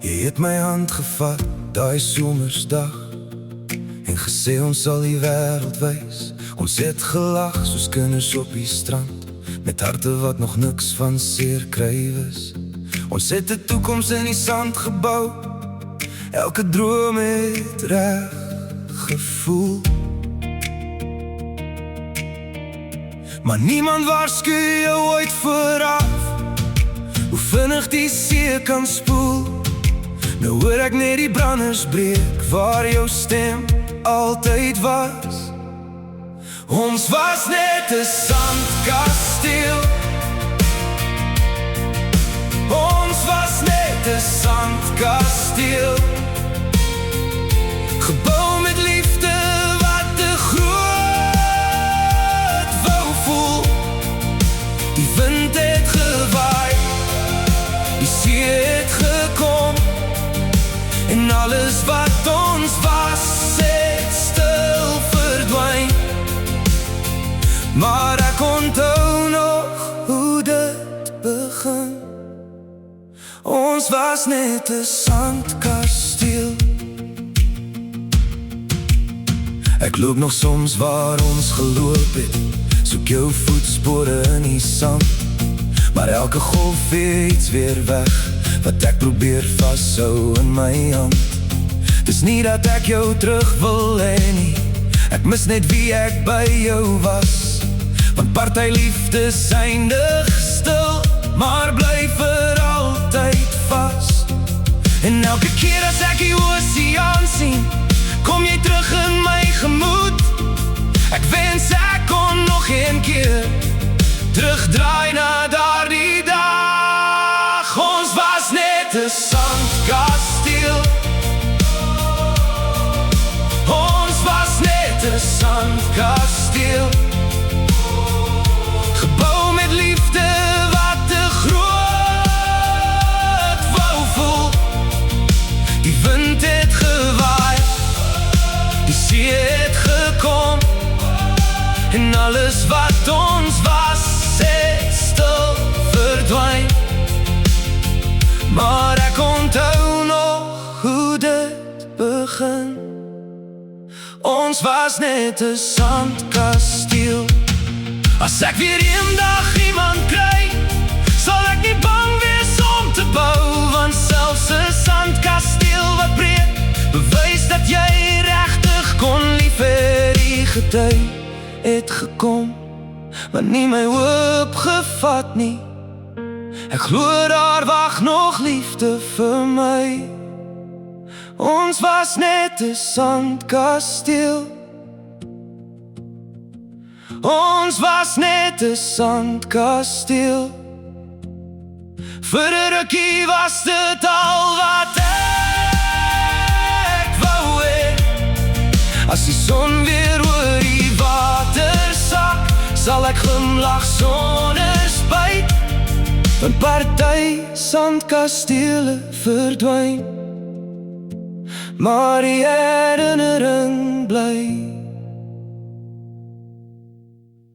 Jy het my hand gevat, daai somersdag, en gesê ons sal die wêreld wys. Ons het gelag soos kinders op die strand, met harte wat nog niks van seer kry is. Ons het 'n toekoms in die sand gebou, elke droom het reg gevoel. Maar niemand waarsku jou ooit vooraf, hoe vinnig die see kan spoel. Nou hoor ek net die branders breek, waar jou stem altyd was. Ons was net 'n sandkasteel. Ons was net 'n sandkasteel, gebou met liefde wat te groot wou voel. Die wind het gewaai, die see het gekom, en alles wat ons was het stil verdwyn. Maar ek onthou nog hoe dit begin. Ons was net 'n sandkasteel. Ek loop nog soms waar ons geloop het, soek jou voetspore in die sand. Maar elke golf weet weer weg, wat ek probeer vashou in my hand. Dis nie dat ek jou terug wil hê nie, ek mis net wie ek by jou was. Want partyliefdes eindig stil, maar bly vir altyd vas. En elke keer as ek die oseaan sien, kom jy terug in my gemoed. Ek wens ek kon nog een keer terugdraai na daardie dag. Ons was net 'n sandkasteel. Ons was net 'n sandkasteel, gebou met liefde wat te groot wou voel. Die wind het gewaai, die see het gekom, en alles wat ons was het stil verdwyn. Maar ek onthou nog hoe dit begin. Ons was net 'n sandkasteel. As ek weer eendag iemand kry, sal ek nie bang wees om te bou. Want selfs 'n sandkasteel wat breek, bewys dat jy regtig kon lief hê. Die gety het gekom, maar nie my hoop gevat nie. Ek glo daar wag nog liefde vir my. Ons was net 'n sandkasteel. Ons was net 'n sandkasteel. Vir 'n rukkie was dit al wat ek wou hê. As die son weer oor die water sak, sal ek glimlag sonder spyt. Want party sandkastele verdwyn, maar die herinnering bly.